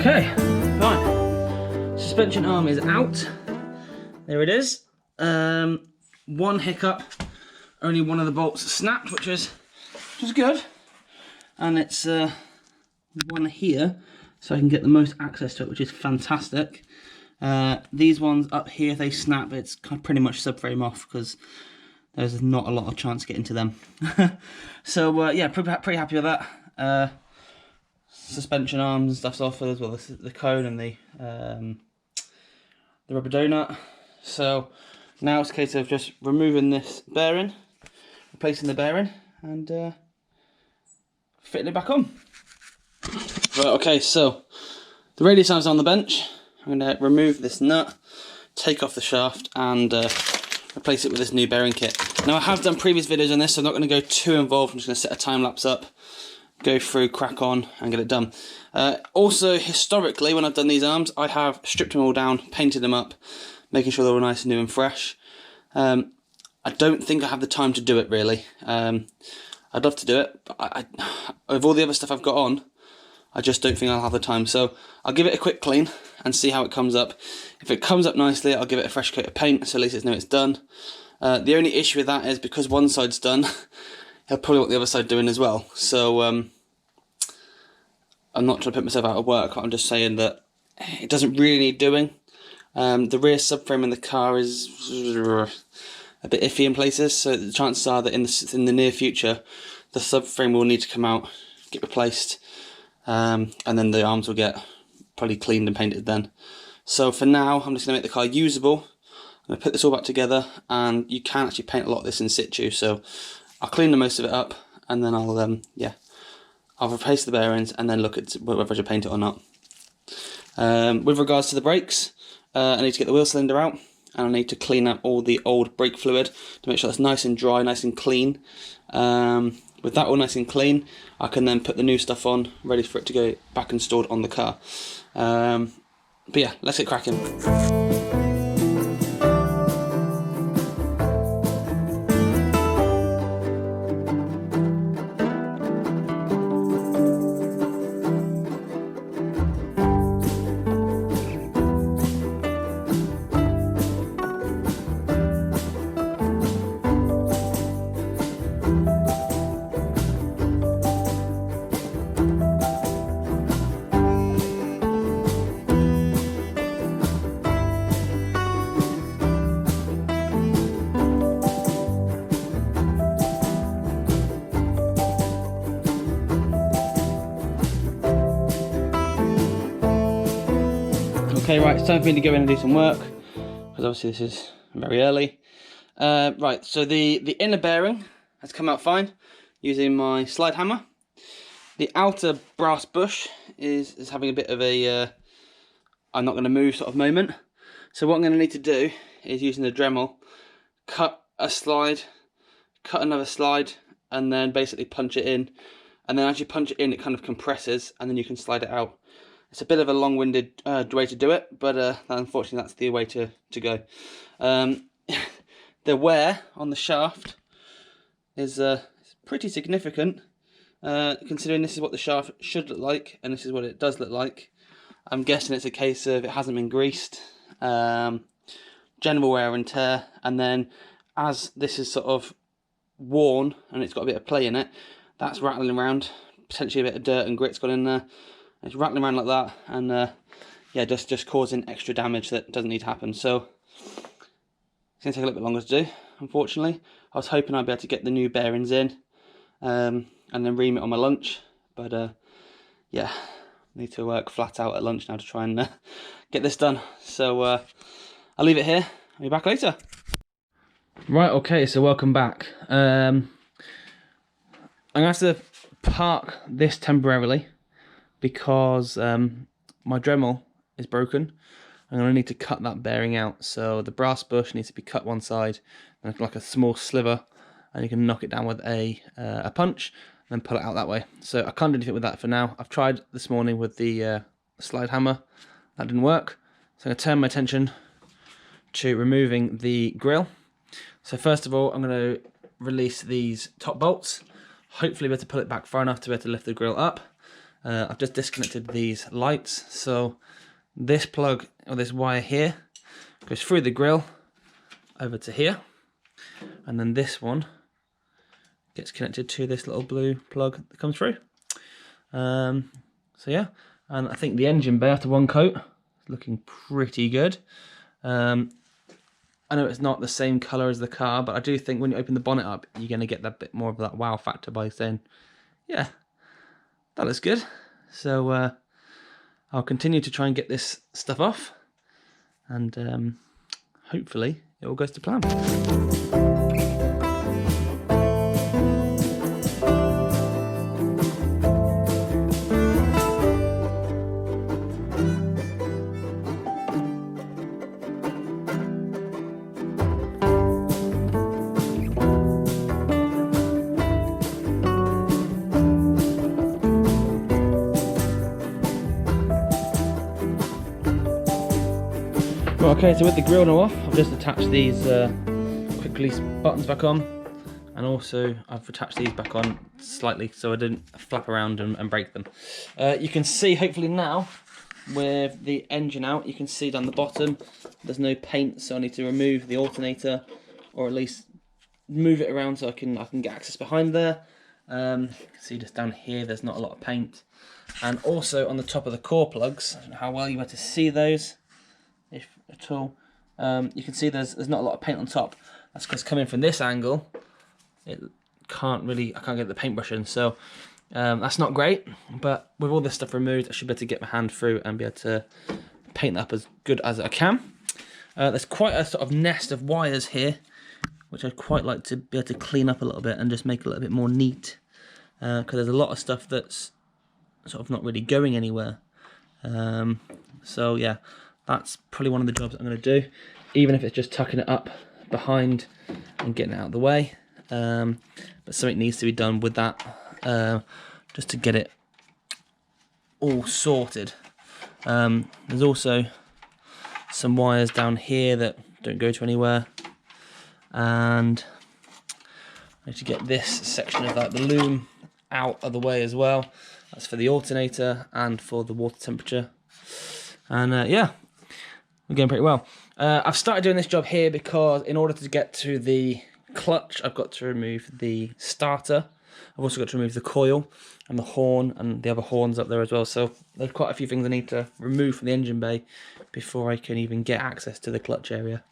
Okay, fine. Suspension arm is out. There it is. One hiccup, only one of the bolts snapped, which was good. And it's one here, so I can get the most access to it, which is fantastic. These ones up here, they snap. It's pretty much subframe off because there's not a lot of chance to get into them. So yeah, pretty happy with that. Suspension arms and stuff's off as well. This is the cone and the rubber donut. So now it's a case of just removing this bearing, replacing the bearing, and fitting it back on. Right, okay, so the radius arm's on the bench. I'm going to remove this nut, take off the shaft, and replace it with this new bearing kit. Now, I have done previous videos on this, so I'm not going to go too involved. I'm just going to set a time lapse up, go through, crack on, and get it done. Also, historically, when I've done these arms, I have stripped them all down, painted them up, making sure they're all nice and new and fresh. I don't think I have the time to do it, really. I'd love to do it, but with all the other stuff I've got on, I just don't think I'll have the time. So I'll give it a quick clean and see how it comes up. If it comes up nicely, I'll give it a fresh coat of paint, so at least it's done. The only issue with that is because one side's done, he'll probably want the other side doing as well. So I'm not trying to put myself out of work. I'm just saying that it doesn't really need doing. The rear subframe in the car is a bit iffy in places, so the chances are that in the near future, the subframe will need to come out, get replaced, and then the arms will get probably cleaned and painted then. So for now, I'm just going to make the car usable. I'm going to put this all back together, and you can actually paint a lot of this in situ, so I'll clean the most of it up, and then I'll replace the bearings, and then look at whether I should paint it or not. With regards to the brakes, I need to get the wheel cylinder out, and I need to clean up all the old brake fluid to make sure it's nice and dry, nice and clean. With that all nice and clean, I can then put the new stuff on, ready for it to go back installed on the car. But yeah, let's get cracking. Okay, right, it's time for me to go in and do some work, because obviously this is very early. Right, so the inner bearing has come out fine using my slide hammer. The outer brass bush is having a bit of a I'm not going to move sort of moment. So what I'm going to need to do is, using the Dremel, cut a slide, cut another slide, and then basically punch it in. And then as you punch it in, it kind of compresses, and then you can slide it out. It's a bit of a long-winded way to do it, but unfortunately that's the way to go. The wear on the shaft is pretty significant, considering this is what the shaft should look like, and this is what it does look like. I'm guessing it's a case of it hasn't been greased, general wear and tear, and then as this is sort of worn and it's got a bit of play in it, that's rattling around, potentially a bit of dirt and grit's got in there. It's rattling around like that, and yeah, just causing extra damage that doesn't need to happen. So it's going to take a little bit longer to do, unfortunately. I was hoping I'd be able to get the new bearings in and then ream it on my lunch, but yeah, I need to work flat out at lunch now to try and get this done. So I'll leave it here. I'll be back later. Right, okay, so welcome back. I'm going to have to park this temporarily, because my Dremel is broken. I'm going to need to cut that bearing out. So the brass bush needs to be cut one side, and like a small sliver, and you can knock it down with a punch, and then pull it out that way. So I can't do anything with that for now. I've tried this morning with the slide hammer. That didn't work. So I'm going to turn my attention to removing the grille. So first of all, I'm going to release these top bolts. Hopefully be able to pull it back far enough to be able to lift the grille up. I've just disconnected these lights. So this plug, or this wire here, goes through the grill over to here, and then this one gets connected to this little blue plug that comes through. So yeah, and I think the engine bay after one coat is looking pretty good. I know it's not the same colour as the car, but I do think when you open the bonnet up, you're going to get that bit more of that wow factor by saying, yeah, that looks good. So I'll continue to try and get this stuff off, and hopefully it all goes to plan. Okay, so with the grill now off, I've just attached these quick release buttons back on, and also I've attached these back on slightly so I didn't flap around and break them. You can see hopefully now with the engine out, you can see down the bottom there's no paint, so I need to remove the alternator, or at least move it around so I can get access behind there. You can see just down here there's not a lot of paint, and also on the top of the core plugs, I don't know how well you were to see those, if at all. You can see there's not a lot of paint on top. That's because coming from this angle, I can't get the paintbrush in, so that's not great. But with all this stuff removed, I should be able to get my hand through and be able to paint that up as good as I can. There's quite a sort of nest of wires here, which I'd quite like to be able to clean up a little bit and just make it a little bit more neat, because there's a lot of stuff that's sort of not really going anywhere. So yeah, that's probably one of the jobs I'm going to do, even if it's just tucking it up behind and getting it out of the way. But something needs to be done with that, just to get it all sorted. There's also some wires down here that don't go to anywhere, and I need to get this section of the loom out of the way as well. That's for the alternator and for the water temperature. And yeah, we're going pretty well. I've started doing this job here because in order to get to the clutch, I've got to remove the starter. I've also got to remove the coil and the horn and the other horns up there as well. So there's quite a few things I need to remove from the engine bay before I can even get access to the clutch area.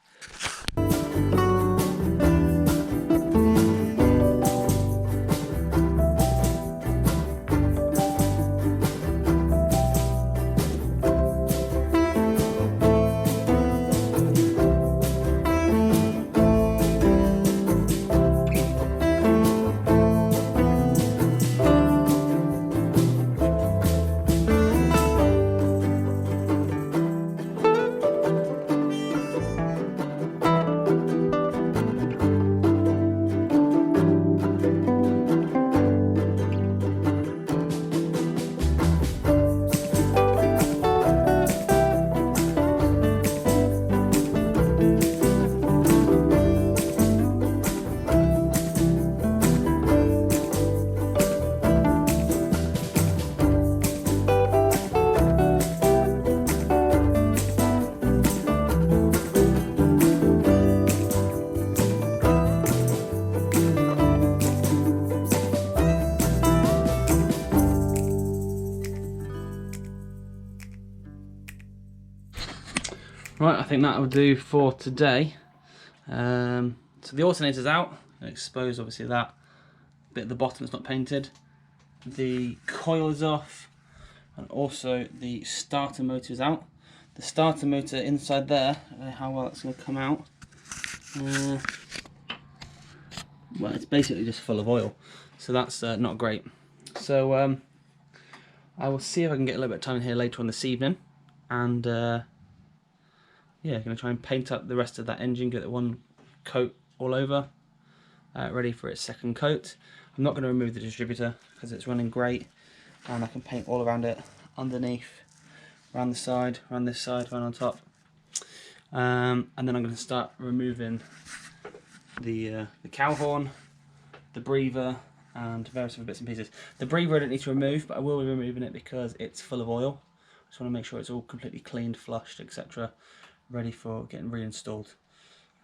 Right, I think that will do for today. So the alternator's out. I exposed obviously that bit at the bottom that's not painted. The coil is off, and also the starter motor is out. The starter motor inside there, I don't know how well it's going to come out. Well, it's basically just full of oil, so that's not great. So I will see if I can get a little bit of time in here later on this evening, and yeah, going to try and paint up the rest of that engine, get it one coat all over, ready for its second coat. I'm not going to remove the distributor because it's running great, and I can paint all around it, underneath, around the side, around this side, around on top. And then I'm going to start removing the cow horn, the breather, and various other bits and pieces. The breather I don't need to remove, but I will be removing it because it's full of oil. Just want to make sure it's all completely cleaned, flushed, etc., ready for getting reinstalled.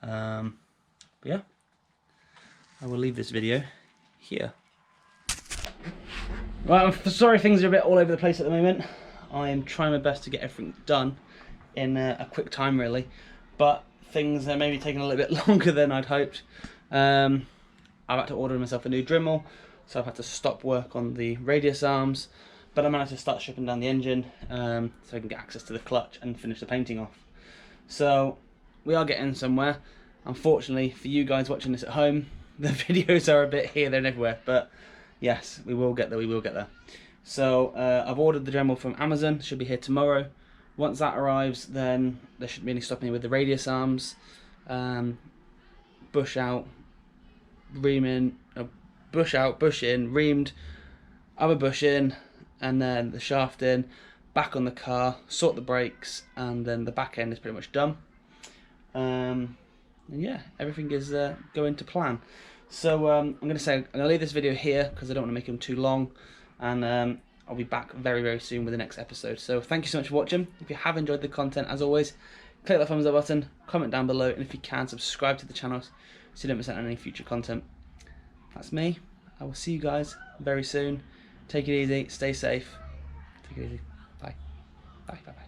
But yeah, I will leave this video here. Right, I'm sorry things are a bit all over the place at the moment. I am trying my best to get everything done in a quick time, really, but things are maybe taking a little bit longer than I'd hoped. I've had to order myself a new Dremel, so I've had to stop work on the radius arms, but I managed to start stripping down the engine so I can get access to the clutch and finish the painting off. So we are getting somewhere. Unfortunately for you guys watching this at home, the videos are a bit here, there and everywhere, but yes, we will get there, we will get there. So I've ordered the Dremel from Amazon, should be here tomorrow. Once that arrives, then there shouldn't be any stopping me with the radius arms, bush out, ream in, bush out, bush in, reamed, other bush in, and then the shaft in, back on the car, sort the brakes, and then the back end is pretty much done. And yeah, everything is going to plan. So I'm going to leave this video here because I don't want to make them too long, and I'll be back very, very soon with the next episode. So thank you so much for watching. If you have enjoyed the content, as always, click that thumbs up button, comment down below, and if you can, subscribe to the channel so you don't miss out on any future content. That's me. I will see you guys very soon. Take it easy, stay safe. Take it easy. Bye. Bye. Bye. Bye.